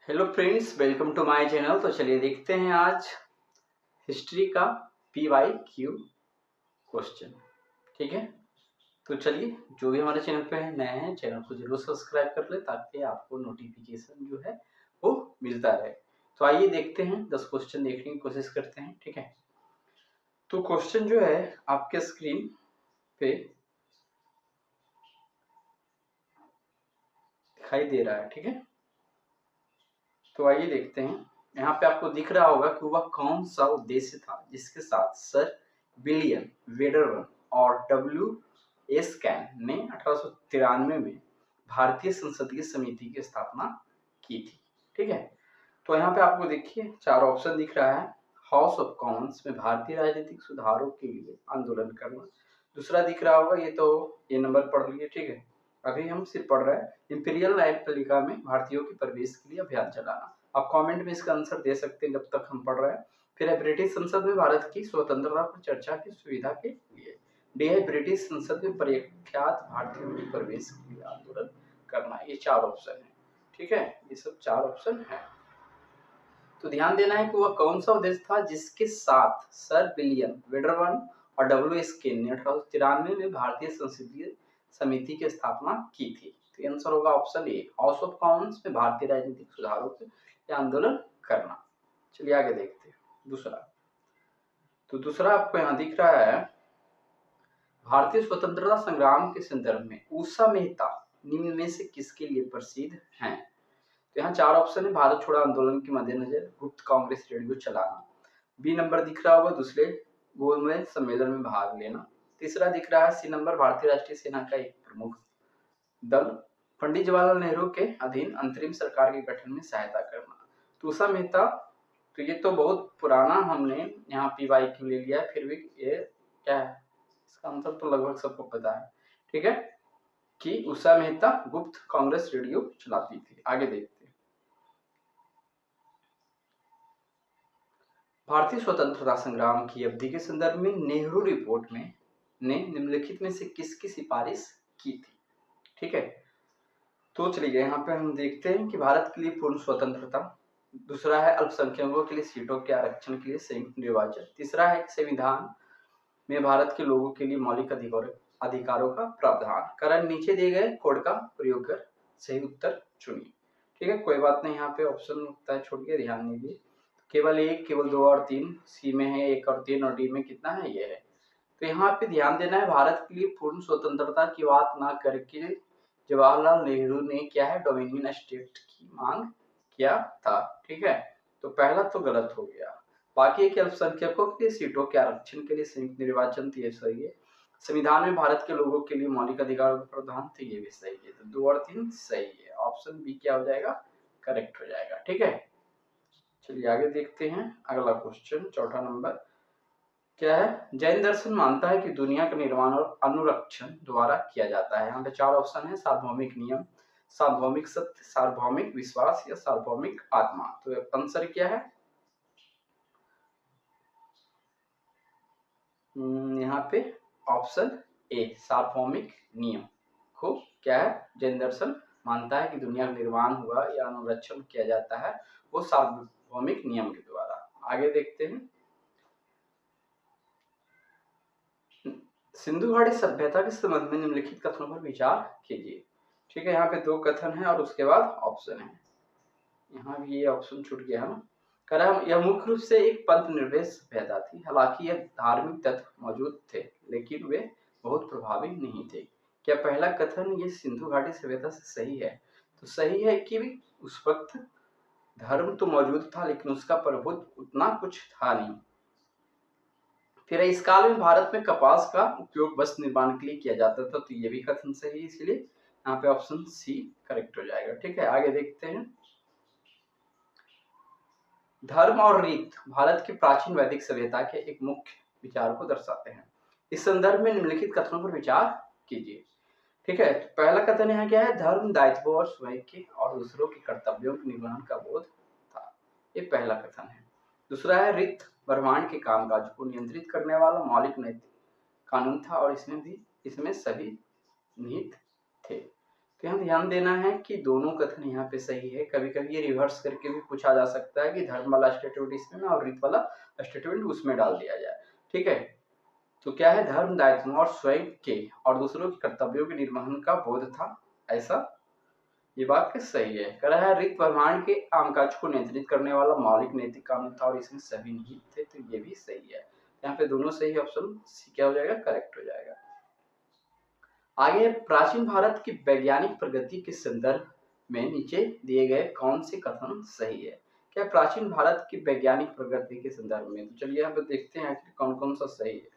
Hello friends, welcome to my channel. तो चलिए देखते हैं आज हिस्ट्री का PYQ क्वेश्चन। ठीक है, तो चलिए जो भी हमारे चैनल पे नए हैं चैनल को जरूर सब्सक्राइब कर ले ताकि आपको नोटिफिकेशन जो है वो मिलता रहे। तो आइए देखते हैं 10 क्वेश्चन देखने की कोशिश करते हैं। ठीक है, तो क्वेश्चन जो है आपके स्क्रीन पे दिखाई दे रहा है। ठीक है, तो आइए देखते हैं। यहाँ पे आपको दिख रहा होगा कि वह कौन सा उद्देश्य था जिसके साथ सर विलियम वेडरवन और W.S. कैन ने 1893 में भारतीय संसदीय समिति की स्थापना की थी। ठीक है, तो यहाँ पे आपको देखिए 4 ऑप्शन दिख रहा है। हाउस ऑफ कॉमन्स में भारतीय राजनीतिक सुधारों के लिए आंदोलन करना। दूसरा दिख रहा होगा, ये नंबर पढ़ लिए। ठीक है, अभी हम सिर्फ पढ़ रहे हैं। इंपीरियल न्यायपालिका में भारतीयों के प्रवेश के लिए अभियान चलाना। आप कमेंट में इसका आंसर दे सकते हैं जब तक हम पढ़ रहे हैं। फिर है ब्रिटिश संसद में भारत की स्वतंत्रता पर चर्चा की सुविधा के लिए। डी है ब्रिटिश संसद में प्रख्यात भारतीयों के प्रवेश के लिए आंदोलन करना। ये 4 ऑप्शन है। ठीक है, ये सब 4 ऑप्शन है। तो ध्यान देना है कि वह कौन सा उद्देश्य था जिसके साथ सर विलियम वेडरवन और W.S. कैन ने 1893 में भारतीय संसदीय समिति की स्थापना की थी। तो आंसर होगा option A, house of Commons में भारतीय राजनीतिक सुधारों के आंदोलन करना। चलिए आगे देखते हैं। दूसरा आपको यहाँ दिख रहा है, भारतीय स्वतंत्रता संग्राम के संदर्भ में उषा मेहता निम्न में से किसके लिए प्रसिद्ध हैं? तो यहाँ 4 ऑप्शन है। भारत छोड़ो आंदोलन के मद्देनजर गुप्त कांग्रेस रेडियो चलाना। बी नंबर दिख रहा होगा, दूसरे गोलमेज सम्मेलन में भाग लेना। तीसरा दिख रहा है सी नंबर, भारतीय राष्ट्रीय सेना का एक प्रमुख दल पंडित जवाहरलाल नेहरू के अधीन अंतरिम सरकार के गठन में सहायता करना। तो उषा मेहता, तो ये तो बहुत पुराना हमने यहाँ PYQ ले लिया है, फिर भी ये क्या है, इसका आंसर तो लगभग सबको पता है। ठीक है, कि उषा मेहता गुप्त कांग्रेस रेडियो चलाती थी। आगे देखते हैं। भारतीय स्वतंत्रता संग्राम की अवधि के संदर्भ में नेहरू रिपोर्ट में ने निम्नलिखित में से किसकी सिफारिश की थी? ठीक है, तो चलिए यहाँ पे हम देखते हैं कि भारत के लिए पूर्ण स्वतंत्रता। दूसरा है अल्पसंख्यकों के लिए सीटों के आरक्षण के लिए संयुक्त निर्वाचन। तीसरा है संविधान में भारत के लोगों के लिए मौलिक अधिकारों का प्रावधान। कारण नीचे दिए गए कोड का प्रयोग कर सही उत्तर चुनिए। ठीक है, कोई बात नहीं, यहाँ पे ऑप्शन होता है, छोड़िए, ध्यान नहीं दिए। केवल 1, केवल 2 और 3, सी में है 1 और 3 और डी में कितना है, ये है। तो यहाँ पे ध्यान देना है, भारत के लिए पूर्ण स्वतंत्रता की बात ना करके जवाहरलाल नेहरू ने क्या है, डोमिनियन स्टेट की मांग किया था। ठीक है, तो पहला तो गलत हो गया। बाकी के अल्पसंख्यकों के सीटों के आरक्षण के लिए संयुक्त निर्वाचन, तो ये सही है। संविधान में भारत के लोगों के लिए मौलिक अधिकारों का प्रावधान, तो ये भी सही है। तो 2 और 3 सही है। ऑप्शन बी क्या हो जाएगा, करेक्ट हो जाएगा। ठीक है, चलिए आगे देखते हैं। अगला क्वेश्चन, चौथा नंबर क्या है, जैन दर्शन मानता है कि दुनिया का निर्माण और अनुरक्षण द्वारा किया जाता है। यहाँ पे 4 ऑप्शन है, सार्वभौमिक नियम, सार्वभौमिक सत्य, सार्वभौमिक विश्वास या सार्वभौमिक आत्मा। तो आंसर क्या है, यहाँ पे ऑप्शन ए, सार्वभौमिक नियम को क्या है, जैन दर्शन मानता है कि दुनिया का निर्माण हुआ या अनुरक्षण किया जाता है वो सार्वभौमिक नियम के द्वारा। आगे देखते हैं। सिंधु घाटी सभ्यता के संबंध में निम्नलिखित कथनों पर विचार कीजिए। ठीक है, यहाँ पे 2 कथन है और उसके बाद ऑप्शन है। यहाँ भी ये ऑप्शन छूट गया है ना। कह रहा है यह मुख्य रूप से एक पंथ निर्देश सभ्यता थी, हालांकि यह धार्मिक तत्व मौजूद थे लेकिन वे बहुत प्रभावी नहीं थे। क्या पहला कथन ये सिंधु घाटी सभ्यता से सही है? तो सही है कि उस वक्त धर्म तो मौजूद था लेकिन उसका प्रभुत्व उतना कुछ था नहीं। फिर इस काल में भारत में कपास का उपयोग वस्त्र निर्माण के लिए किया जाता था, तो ये भी कथन सही है, इसलिए यहाँ पे ऑप्शन सी करेक्ट हो जाएगा। ठीक है, आगे देखते हैं। धर्म और रीत भारत की प्राचीन वैदिक सभ्यता के एक मुख्य विचार को दर्शाते हैं। इस संदर्भ में निम्नलिखित कथनों पर विचार कीजिए। ठीक है, तो पहला कथन यहाँ क्या है, धर्म दायित्व और स्वयं के और दूसरों के कर्तव्यों के निर्वहन का बोध था। ये पहला कथन है। दूसरा है रीत ब्रह्मांड के कामकाज को नियंत्रित करने वाला मौलिक नैतिक कानून था और इसमें सभी निहित थे। तो यहाँ ध्यान देना है कि दोनों कथन यहाँ पे सही है। कभी कभी ये रिवर्स करके भी पूछा जा सकता है कि धर्म वाला स्टेटमेंट इसमें और रीत वाला स्टेटमेंट उसमें डाल दिया जाए। ठीक है, तो क्या है, धर्म दायित्व और स्वयं के और दूसरों के कर्तव्यों के निर्वहन का बोध था, ऐसा ये वाक्य सही है। कह रहा है ऋत ब्रह्मांड के कामकाज को नियंत्रित करने वाला मौलिक नैतिक कानून था और इसमें सभी निहित थे, तो ये भी सही है। यहाँ पे दोनों सही, ऑप्शन सी क्या हो जाएगा, करेक्ट हो जाएगा। आगे, प्राचीन भारत की वैज्ञानिक प्रगति के संदर्भ में नीचे दिए गए कौन से कथन सही है। क्या प्राचीन भारत की वैज्ञानिक प्रगति के संदर्भ में, तो चलिए यहाँ पे देखते हैं कि कौन कौन सा सही है।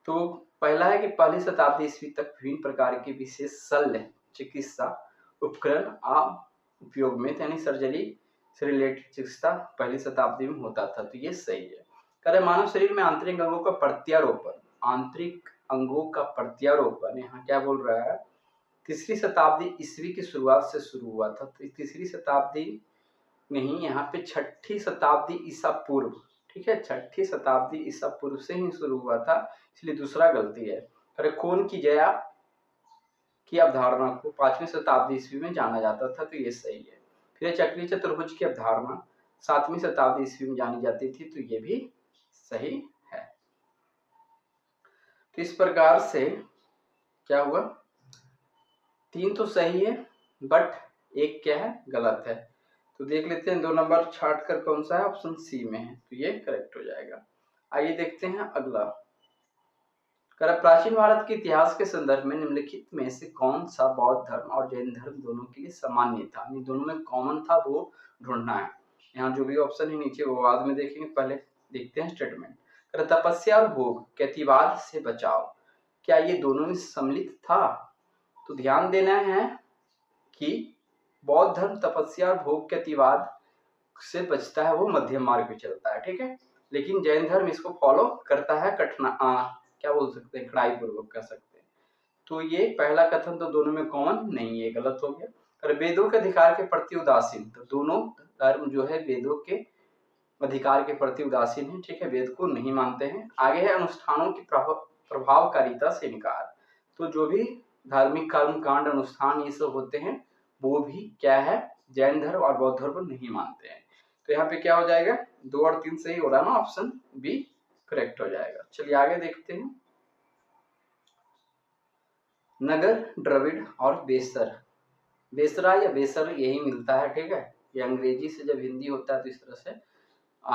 तो पहला है कि पहली शताब्दी ईस्वी तक विभिन्न प्रकार के विशेष शल्य चिकित्सा उपकरण आम उपयोग में, यानी सर्जरी से रिलेटेड चिकित्सा पहली शताब्दी में होता था, तो ये सही है। कह रहे मानव शरीर में आंतरिक अंगों का प्रत्यारोपण, आंतरिक अंगों का प्रत्यारोपण यहाँ क्या बोल रहा है, तीसरी शताब्दी ईस्वी की शुरुआत से शुरू हुआ था। तो तीसरी शताब्दी नहीं, यहाँ पे छठी शताब्दी ईसा पूर्व, ठीक है, छठी शताब्दी ईसा पूर्व से ही शुरू हुआ था, इसलिए दूसरा गलती है। अरे खून की जया की अवधारणा को 5वीं शताब्दी ईस्वी में जाना जाता था, तो ये सही है। फिर चक्रीय चतुर्भुज की अवधारणा 7वीं शताब्दी ईस्वी में जानी जाती थी, तो ये भी सही है। तो इस प्रकार से क्या हुआ, 3 तो सही है बट एक क्या है, गलत है। तो देख लेते हैं 2 नंबर छाट कर कौन सा है, ऑप्शन सी में है, तो ये करेक्ट हो जाएगा। आइए देखते हैं अगला। प्राचीन भारत के इतिहास के संदर्भ में निम्नलिखित में से कौन सा बौद्ध धर्म और जैन धर्म दोनों के लिए सामान्य था, दोनों में कॉमन था, वो ढूंढना है। यहाँ जो भी ऑप्शन है नीचे वो बाद में देखेंगे, पहले देखते हैं स्टेटमेंट। तपस्या और भोग कैतिवाद से बचाव, क्या ये दोनों में सम्मिलित था। तो ध्यान देना है कि बौद्ध धर्म तपस्या और भोग के अतिवाद से बचता है, वो मध्यम मार्ग पे चलता है, ठीक है। लेकिन जैन धर्म इसको फॉलो करता है क्या बोल सकते हैं, कड़ाई पूर्वक कह सकते हैं। तो ये पहला कथन तो दोनों में कॉमन नहीं है, गलत हो गया। और वेदों के अधिकार के प्रति उदासीन, तो दोनों धर्म जो है वेदों के अधिकार के प्रति उदासीन है, ठीक है, वेद को नहीं मानते हैं। आगे है अनुष्ठानों की प्रभावकारिता से इनकार, तो जो भी धार्मिक कर्म कांड अनुष्ठान ये सब होते हैं वो भी क्या है, जैन धर्म और बौद्ध धर्म नहीं मानते हैं। तो यहाँ पे क्या हो जाएगा, 2 और 3 सही हो रहा है ना, ऑप्शन बी करेक्ट हो जाएगा। चलिए आगे देखते हैं। नगर, द्रविड़ और बेसर, बेसरा या बेसर यही मिलता है, ठीक है। ये अंग्रेजी से जब हिंदी होता है तो इस तरह से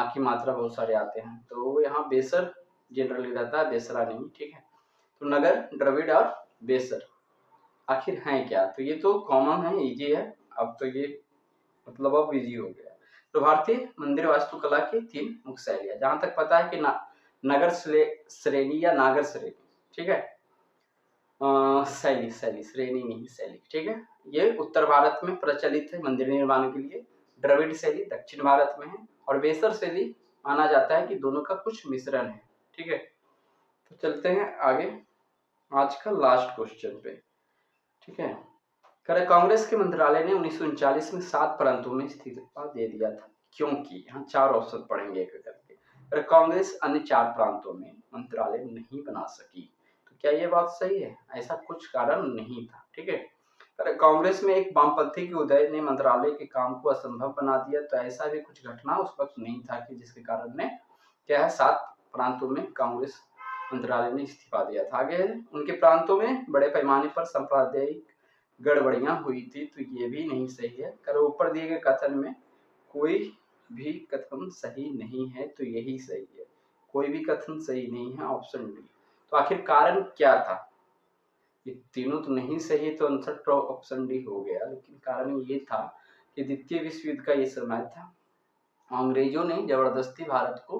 की मात्रा बहुत सारे आते हैं, तो यहाँ बेसर जनरली रहता है, बेसरा नहीं, ठीक है। तो नगर, द्रविड़ और बेसर आखिर हैं क्या, तो ये तो कॉमन है, इजी है। अब तो ये मतलब अब इजी हो गया। तो भारतीय मंदिर वास्तुकला की 3 मुख्य शैलियां, जहां तक पता है कि नगर श्रेणी या नागर श्रेणी, ठीक है, शैली शैली श्रेणी नहीं शैली, ठीक है। ये उत्तर भारत में प्रचलित है मंदिर निर्माण के लिए, द्रविड़ शैली दक्षिण भारत में है, और बेसर शैली माना जाता है कि दोनों का कुछ मिश्रण है, ठीक है। तो चलते हैं आगे आज का लास्ट क्वेश्चन पे, ठीक है। कांग्रेस के मंत्रालय ने 1939 में 7 प्रांतों में इस्तीफा दे दिया था, क्योंकि यहाँ 4 ऑप्शन पढ़ेंगे एक करके। कांग्रेस अन्य 4 प्रांतों में मंत्रालय नहीं बना सकी, तो क्या ये बात सही है, ऐसा कुछ कारण नहीं था, ठीक है। कांग्रेस में एक वामपंथी के उदय ने मंत्रालय के काम को असंभव बना दिया, तो ऐसा भी कुछ घटना उस वक्त नहीं था कि जिसके कारण ने क्या है 7 प्रांतों में कांग्रेस मंत्रालय ने इस्तीफा दिया था। आगे उनके प्रांतों में बड़े पैमाने पर सांप्रदायिक गड़बड़ियां हुई थी, तो ये भी नहीं सही है। ऊपर दिए गए कथन में कोई भी कथन सही नहीं है, तो यही सही है, कोई भी कथन सही नहीं है, ऑप्शन डी। तो आखिर कारण क्या था, ये तीनों तो नहीं सही, तो आंसर ऑप्शन डी हो गया। लेकिन कारण ये था कि द्वितीय विश्व युद्ध का ये समय था, अंग्रेजों ने जबरदस्ती भारत को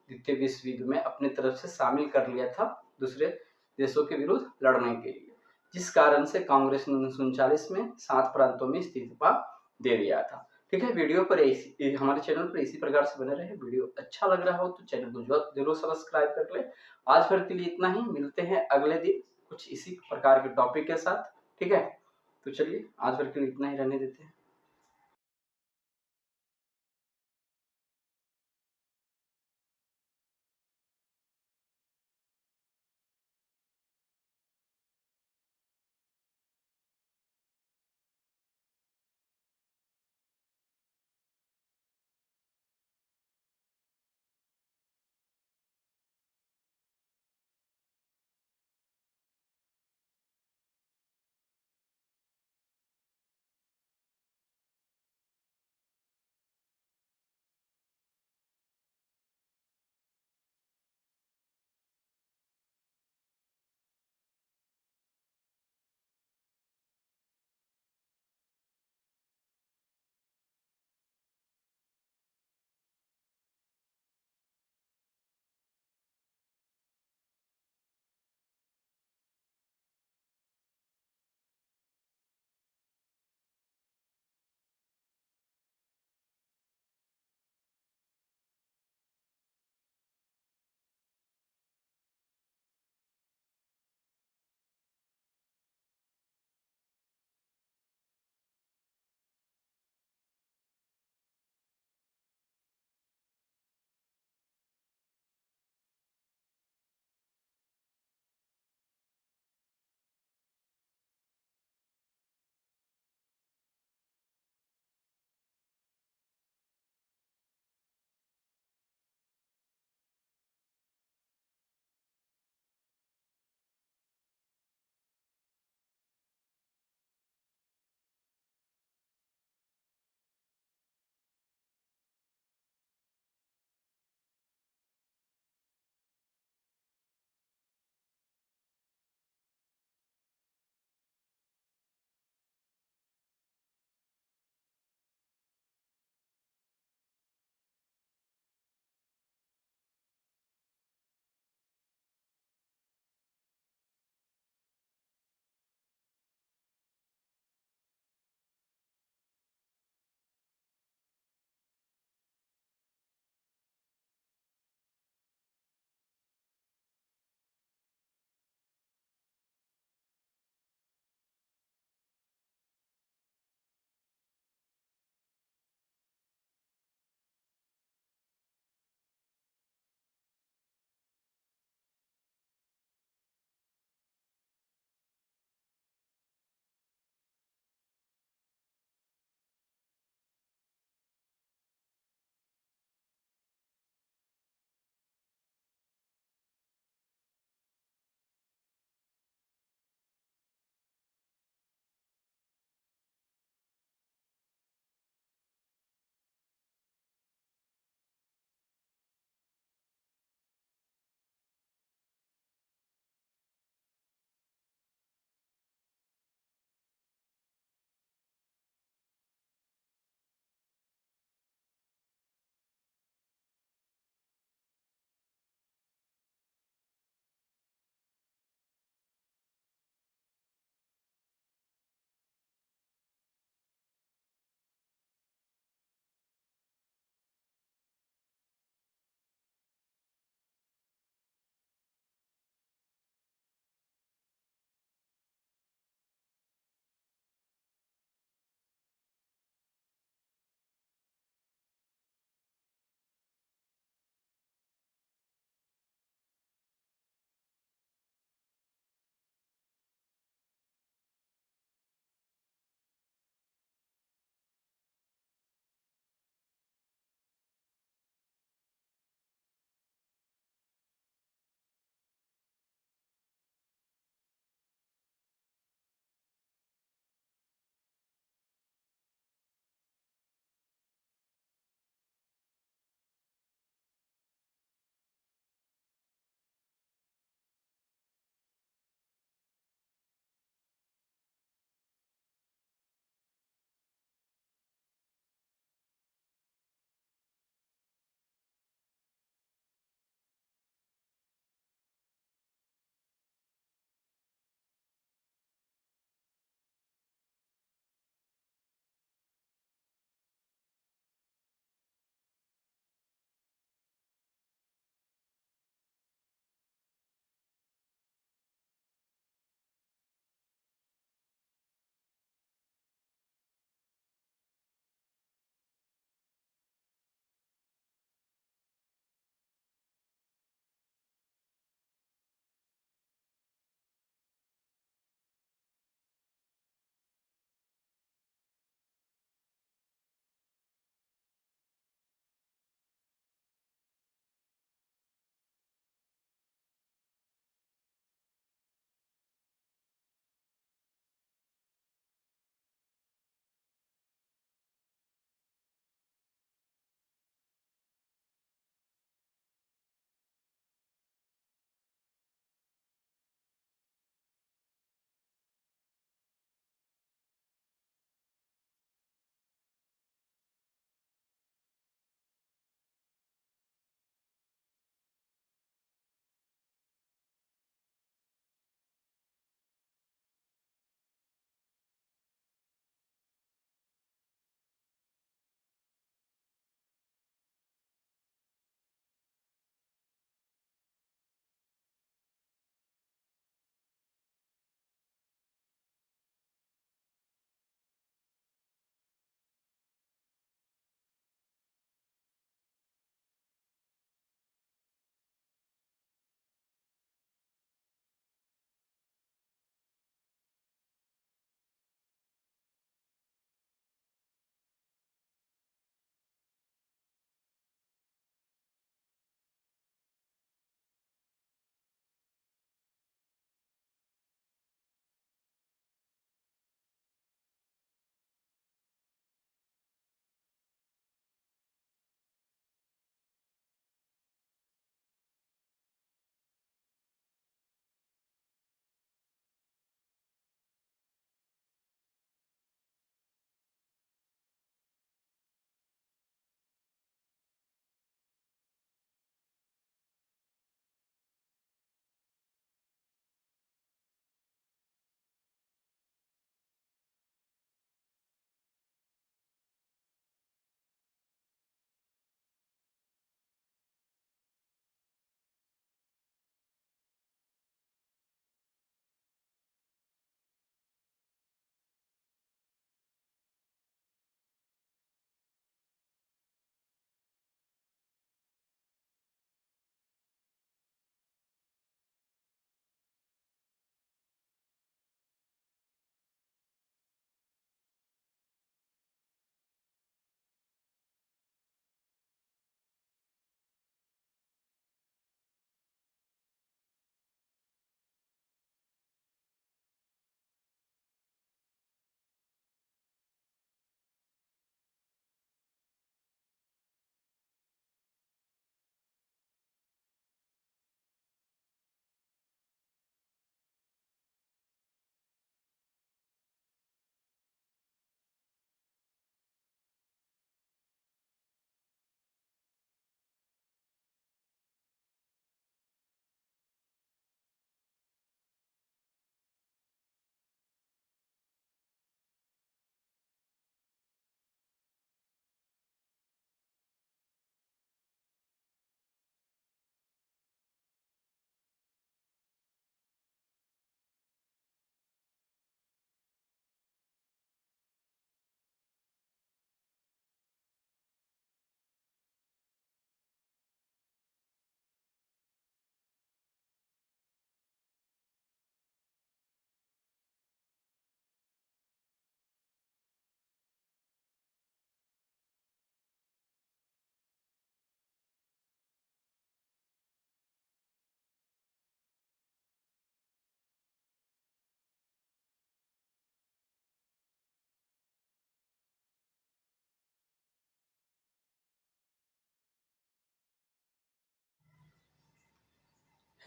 द्वितीय विश्व युद्ध में अपने तरफ से शामिल कर लिया था दूसरे देशों के विरुद्ध लड़ने के लिए, जिस कारण से कांग्रेस ने 1939 में 7 प्रांतों में इस्तीफा दे दिया था, ठीक है। वीडियो पर हमारे चैनल पर इसी प्रकार से बने रहे। वीडियो अच्छा लग रहा हो तो चैनल को जरूर सब्सक्राइब कर ले। आज भर के लिए इतना ही, मिलते हैं अगले दिन कुछ इसी प्रकार के टॉपिक के साथ, ठीक है। तो चलिए आज भर के लिए इतना ही रहने देते हैं।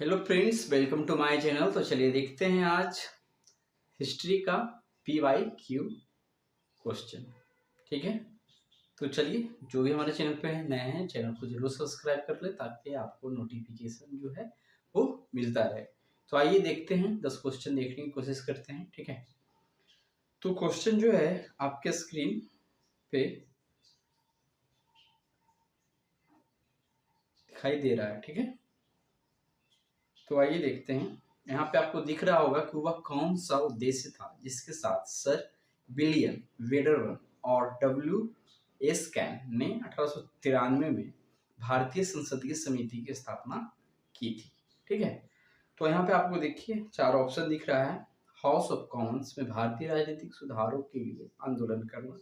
Hello friends, welcome to my channel. तो चलिए देखते हैं आज हिस्ट्री का PYQ क्वेश्चन। ठीक है, तो चलिए जो भी हमारे चैनल पे नए हैं चैनल को जरूर सब्सक्राइब कर ले ताकि आपको नोटिफिकेशन जो है वो मिलता रहे। तो आइए देखते हैं 10 क्वेश्चन देखने की कोशिश करते हैं। ठीक है, तो क्वेश्चन जो है आपके स्क्रीन पे दिखाई दे रहा है। ठीक है, तो आइए देखते हैं। यहाँ पे आपको दिख रहा होगा कि वह कौन सा उद्देश्य था जिसके साथ सर विलियम वेडरवन और W.S. कैन ने 1893 में भारतीय संसदीय समिति की स्थापना की थी। ठीक है, तो यहाँ पे आपको देखिए 4 ऑप्शन दिख रहा है। हाउस ऑफ कॉमन्स में भारतीय राजनीतिक सुधारों के लिए आंदोलन करना।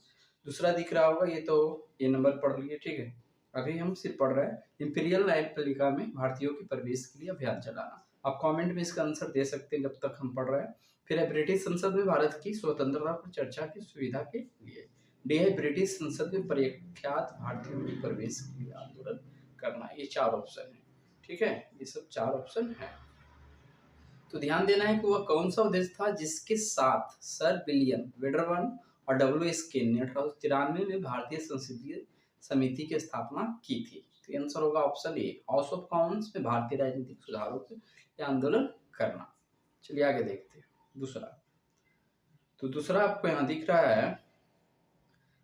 दूसरा दिख रहा होगा, ये नंबर पढ़ लिए। ठीक है, अभी हम सिर्फ पढ़ रहे हैं। इंपीरियल न्यायपालिका में भारतीयों के प्रवेश के लिए अभियान चलाना। आप कमेंट में इसका आंसर दे सकते हैं जब तक हम पढ़ रहे हैं। फिर है ब्रिटिश संसद में भारत की स्वतंत्रता पर चर्चा की सुविधा के लिए। डी है ब्रिटिश संसद में प्रख्यात भारतीयों के प्रवेश के लिए आंदोलन करना। ये 4 ऑप्शन है। ठीक है, ये सब 4 ऑप्शन है। तो ध्यान देना है कि वह कौन सा उद्देश्य था जिसके साथ सर विलियम वेडरवन और W.S. केन ने 1893 में भारतीय संसदीय समिति की स्थापना की थी। तो आंसर होगा option A, house of Commons में भारतीय राजनीतिक सुधारों के आंदोलन करना। चलिए आगे देखते हैं दूसरा। तो दूसरा आपको यहाँ दिख रहा है,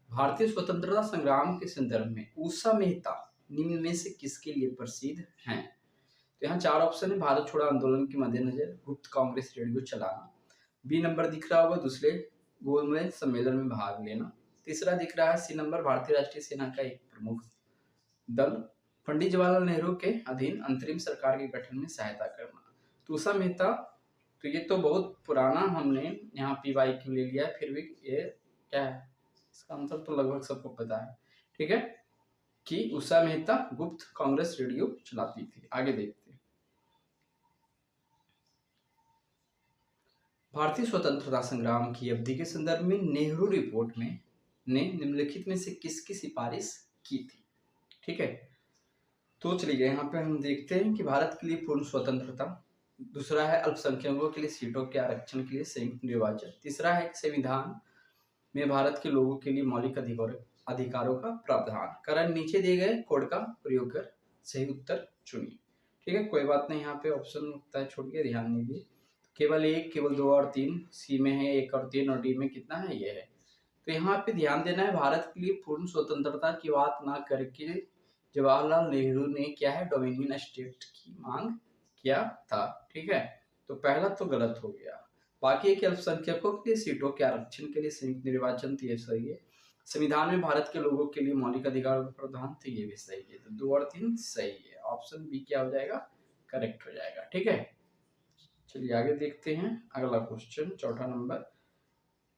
भारतीय स्वतंत्रता संग्राम के संदर्भ में उषा मेहता निम्न में से किसके लिए प्रसिद्ध हैं। तो यहाँ 4 ऑप्शन है। भारत छोड़ो आंदोलन के मद्देनजर गुप्त कांग्रेस रेडियो चलाना। बी नंबर दिख रहा होगा, दूसरे गोलमेज सम्मेलन में भाग लेना। तीसरा दिख रहा है सी नंबर, भारतीय राष्ट्रीय सेना का एक प्रमुख दल पंडित जवाहरलाल नेहरू के अधीन अंतरिम सरकार के गठन में सहायता करना। तो उषा मेहता, तो ये तो बहुत पुराना हमने यहाँ PYQ ले लिया है, फिर भी ये क्या है, इसका आंसर तो लगभग सबको पता है। ठीक है, कि उषा मेहता गुप्त कांग्रेस रेडियो चलाती थी। आगे देखते हैं। भारतीय स्वतंत्रता संग्राम की अवधि के संदर्भ में नेहरू रिपोर्ट में ने निम्नलिखित में से किसकी सिफारिश की थी। ठीक है, तो चलिए यहाँ पे हम देखते हैं कि भारत के लिए पूर्ण स्वतंत्रता। दूसरा है अल्पसंख्यकों के लिए सीटों के आरक्षण के लिए संयुक्त निर्वाचन। तीसरा है संविधान में भारत के लोगों के लिए मौलिक अधिकारों का प्रावधान। कारण नीचे दिए गए कोड का प्रयोग कर सही उत्तर चुनिए। ठीक है, कोई बात नहीं, यहाँ पे ऑप्शन लगता है छोड़ के ध्यान नहीं दिए। केवल 1, केवल 2 और 3, सी में है 1 और 3 और डी में कितना है, ये है। तो यहाँ पे ध्यान देना है, भारत के लिए पूर्ण स्वतंत्रता की बात ना करके जवाहरलाल नेहरू ने क्या है, डोमिनियन स्टेट की मांग किया था। ठीक है, तो पहला तो गलत हो गया। बाकी एक अल्पसंख्यकों के लिए सीटों के आरक्षण के लिए संयुक्त निर्वाचन तो ये सही है। संविधान में भारत के लोगों के लिए मौलिक अधिकारों का प्रावधान तो ये भी सही है। तो 2 और 3 सही है। ऑप्शन बी क्या हो जाएगा, करेक्ट हो जाएगा। ठीक है, चलिए आगे देखते हैं। अगला क्वेश्चन चौथा नंबर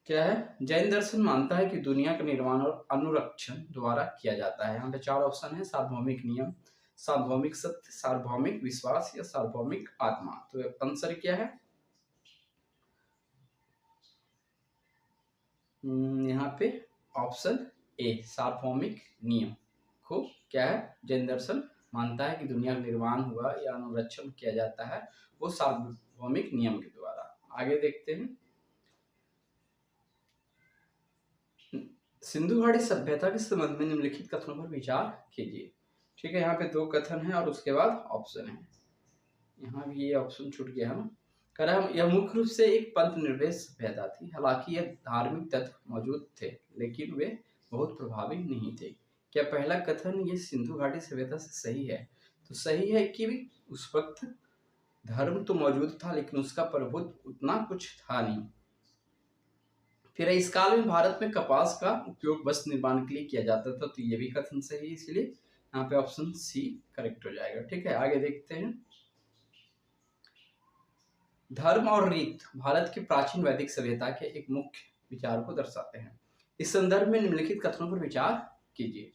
क्या है, जैन दर्शन मानता है कि दुनिया का निर्माण और अनुरक्षण द्वारा किया जाता है। यहाँ पे 4 ऑप्शन है, सार्वभौमिक नियम, सार्वभौमिक सत्य, सार्वभौमिक विश्वास या सार्वभौमिक आत्मा। तो आंसर क्या है, यहाँ पे ऑप्शन ए, सार्वभौमिक नियम को क्या है, जैन दर्शन मानता है कि दुनिया का निर्माण हुआ या अनुरक्षण किया जाता है वो सार्वभौमिक नियम के द्वारा। आगे देखते हैं, सिंधु घाटी सभ्यता के संबंध में निम्नलिखित कथनों पर विचार कीजिए। ठीक है, यहाँ पे 2 कथन है और उसके बाद ऑप्शन है। यहाँ भी ये ऑप्शन छूट गया ना। कह रहा है यह मुख्य रूप से एक पंथ निर्भर सभ्यता थी, हालांकि यह धार्मिक तत्व मौजूद थे लेकिन वे बहुत प्रभावी नहीं थे। क्या पहला कथन ये सिंधु घाटी सभ्यता से सही है? तो सही है कि उस वक्त धर्म तो मौजूद था लेकिन उसका प्रभुत्व उतना कुछ था नहीं। फिर इस काल में भारत में कपास का उपयोग वस्त्र निर्माण के लिए किया जाता था, तो ये भी कथन सही है, इसलिए यहाँ पे ऑप्शन सी करेक्ट हो जाएगा। ठीक है, आगे देखते हैं। धर्म और रीत भारत की प्राचीन वैदिक सभ्यता के एक मुख्य विचार को दर्शाते हैं। इस संदर्भ में निम्नलिखित कथनों पर विचार कीजिए।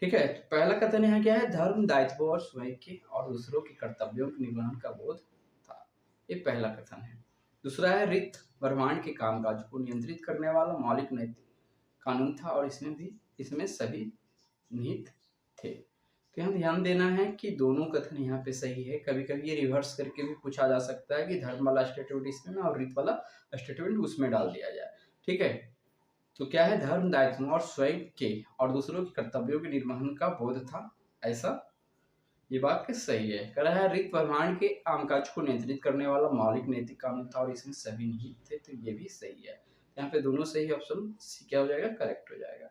ठीक है, तो पहला कथन यहाँ क्या है, धर्म दायित्व और स्वयं के और दूसरों के कर्तव्यों के निर्वहन का बोध था। ये पहला कथन है। दूसरा है रीत ब्रह्मांड के कामकाज को नियंत्रित करने वाला मौलिक नैतिक कानून था और इसमें सभी निहित थे। तो यहाँ ध्यान देना है कि दोनों कथन यहाँ पे सही है। कभी कभी ये रिवर्स करके भी पूछा जा सकता है कि धर्म वाला स्टेटमेंट इसमें और रीत वाला स्टेटमेंट उसमें डाल दिया जाए। ठीक है, तो क्या है, धर्म दायित्व और स्वयं के और दूसरों के कर्तव्यों के निर्वहन का बोध था, ऐसा ये वाक्य सही है। कह रहा है ऋत ब्रह्मांड के कामकाज को नियंत्रित करने वाला मौलिक नैतिक कानून था और इसमें सभी निहित थे, तो ये भी सही है। यहाँ पे दोनों सही, ऑप्शन सी क्या हो जाएगा, करेक्ट हो जाएगा।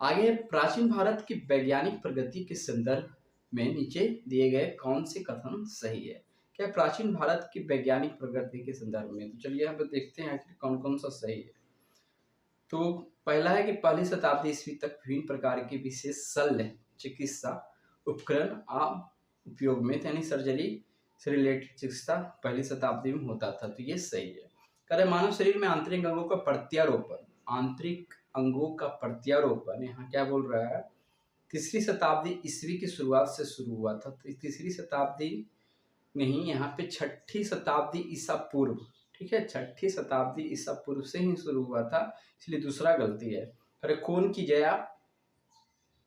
आगे प्राचीन भारत की वैज्ञानिक प्रगति के संदर्भ में नीचे दिए गए कौन से कथन सही है। क्या प्राचीन भारत की वैज्ञानिक प्रगति के संदर्भ में, तो चलिए यहाँ पे देखते हैं आखिर कौन कौन सा सही है। तो पहला है कि पहली शताब्दी ईस्वी तक विभिन्न प्रकार के विशेष शल्य चिकित्सा उपकरण आम उपयोग में थे, यानी सर्जरी से रिलेटेड चिकित्सा पहली शताब्दी में होता था, तो ये सही है। कह रहे मानव शरीर में आंतरिक अंगों का प्रत्यारोपण, आंतरिक अंगों का प्रत्यारोपण यहाँ क्या बोल रहा है, तीसरी शताब्दी ईस्वी की शुरुआत से शुरू हुआ था। तो तीसरी शताब्दी नहीं, यहाँ पे छठी शताब्दी ईसा पूर्व, ठीक है, छठी शताब्दी ईसा पूर्व से ही शुरू हुआ था, इसलिए दूसरा गलती है। अरे खून की जया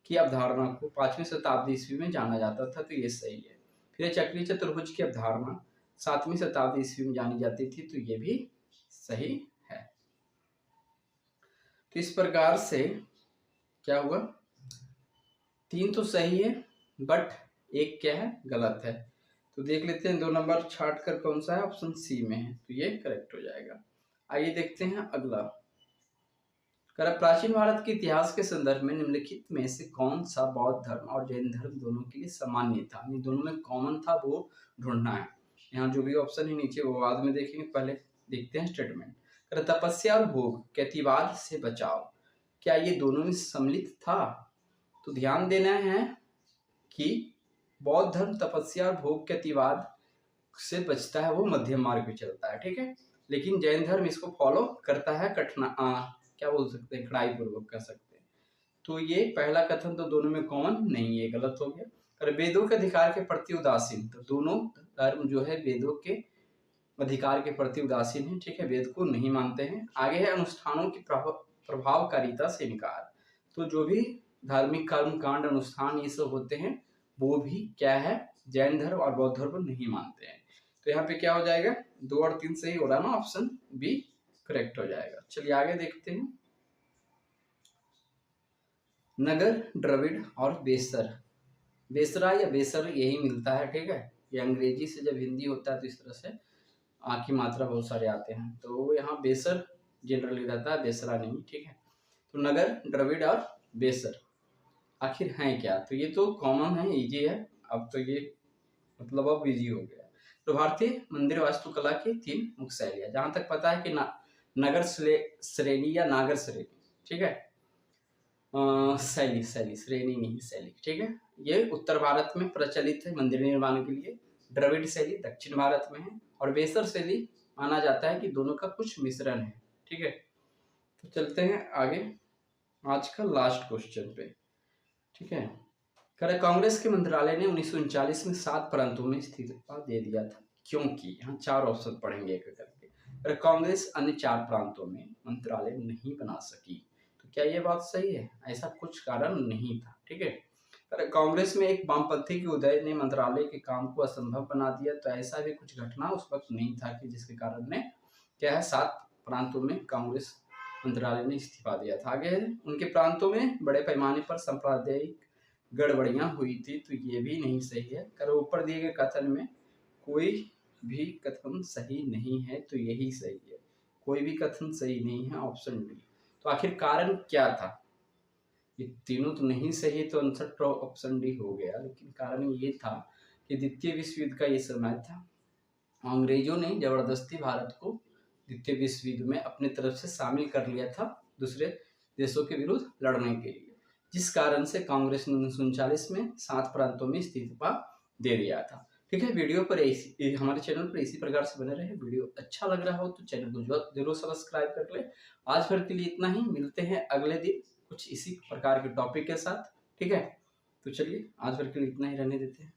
की अवधारणा को 5वीं शताब्दी ईस्वी में जाना जाता था, तो ये सही है। फिर चक्रीय चतुर्भुज की अवधारणा 7वीं शताब्दी ईस्वी में जानी जाती थी, तो ये भी सही है। तो इस प्रकार से क्या हुआ, 3 तो सही है बट एक क्या है, गलत है। तो देख लेते हैं 2 नंबर छाट कर कौन सा है, ऑप्शन सी में है, तो ये करेक्ट हो जाएगा। आइए देखते हैं अगला। प्राचीन भारत के इतिहास के संदर्भ में निम्नलिखित में से कौन सा बौद्ध धर्म और जैन धर्म दोनों के लिए सामान्य था, यानी दोनों में कॉमन था, वो ढूंढना है। यहाँ जो भी ऑप्शन है नीचे वो बाद में देखेंगे, पहले देखते हैं स्टेटमेंट। तपस्या और भोग के अतिवाद से बचाव, क्या ये दोनों में सम्मिलित था। तो ध्यान देना है कि बौद्ध धर्म तपस्या और भोग के अतिवाद से बचता है, वो मध्यम मार्ग पे चलता है, ठीक है। लेकिन जैन धर्म इसको फॉलो करता है क्या बोल सकते हैं, कड़ाई पूर्वक कह सकते हैं। तो ये पहला कथन तो दोनों में कॉमन नहीं है, गलत हो गया। और वेदों के अधिकार के प्रति उदासीन, तो दोनों धर्म जो है वेदों के अधिकार के प्रति उदासीन है, ठीक है, वेद को नहीं मानते हैं। आगे है अनुष्ठानों की प्रभावकारिता से इनकार, तो जो भी धार्मिक कर्म कांड अनुष्ठान ये सब होते हैं वो भी क्या है, जैन धर्म और बौद्ध धर्म नहीं मानते हैं। तो यहाँ पे क्या हो जाएगा, 2 और 3 सही हो रहा ना, ऑप्शन बी करेक्ट हो जाएगा। चलिए आगे देखते हैं। नगर, द्रविड़ और बेसर, बेसरा या बेसर यही मिलता है, ठीक है। ये अंग्रेजी से जब हिंदी होता है तो इस तरह से आखिरी मात्रा बहुत सारे आते हैं, तो यहाँ बेसर जनरली रहता है, बेसरा नहीं, ठीक है। तो नगर, द्रविड़ और बेसर आखिर हैं क्या, तो ये तो कॉमन है, इजी है। अब तो ये मतलब अब इजी हो गया। तो भारतीय मंदिर वास्तुकला की 3 मुख्य शैलियाँ, जहाँ तक पता है कि नगर श्रेणी या नागर श्रेणी, ठीक है, शैली श्रेणी नहीं शैली, ठीक है। ये उत्तर भारत में प्रचलित है मंदिर निर्माण के लिए, द्रविड़ शैली दक्षिण भारत में है, और बेसर शैली माना जाता है कि दोनों का कुछ मिश्रण है, ठीक है। तो चलते हैं आगे आज का लास्ट क्वेश्चन पे, ठीक है। कांग्रेस के मंत्रालय ने 1939 में 7 प्रांतों में इस्तीफा दे दिया था, क्योंकि यहाँ 4 ऑप्शन पढ़ेंगे एक करके। कांग्रेस अन्य 4 प्रांतों में मंत्रालय नहीं बना सकी, तो क्या ये बात सही है, ऐसा कुछ कारण नहीं था, ठीक है। कांग्रेस में एक वामपंथी के उदय ने मंत्रालय के काम को असंभव बना दिया, तो ऐसा भी कुछ घटना उस वक्त नहीं था कि जिसके कारण ने क्या है 7 प्रांतों में कांग्रेस मंत्रालय ने इस्तीफा दिया था। आगे उनके प्रांतों में बड़े पैमाने पर सांप्रदायिक गड़बड़ियां हुई थी, तो ये भी नहीं सही है। ऊपर दिए गए कथन में कोई भी कथन सही नहीं है, तो यही सही है, कोई भी कथन सही नहीं है, ऑप्शन डी। तो आखिर कारण क्या था, ये तीनों तो नहीं सही, तो आंसर ऑप्शन डी हो गया। लेकिन कारण ये था कि द्वितीय विश्व युद्ध का ये समय था, अंग्रेजों ने जबरदस्ती भारत को द्वितीय विश्व युद्ध में अपने तरफ से शामिल कर लिया था दूसरे देशों के विरुद्ध लड़ने के लिए, जिस कारण से कांग्रेस ने 1939 में 7 प्रांतों में इस्तीफा दे दिया था, ठीक है। वीडियो पर हमारे चैनल पर इसी प्रकार से बने रहे। वीडियो अच्छा लग रहा हो तो चैनल को जरूर सब्सक्राइब कर ले। आज भर के लिए इतना ही, मिलते हैं अगले दिन कुछ इसी प्रकार के टॉपिक के साथ, ठीक है। तो चलिए आज भर के लिए इतना ही रहने देते हैं।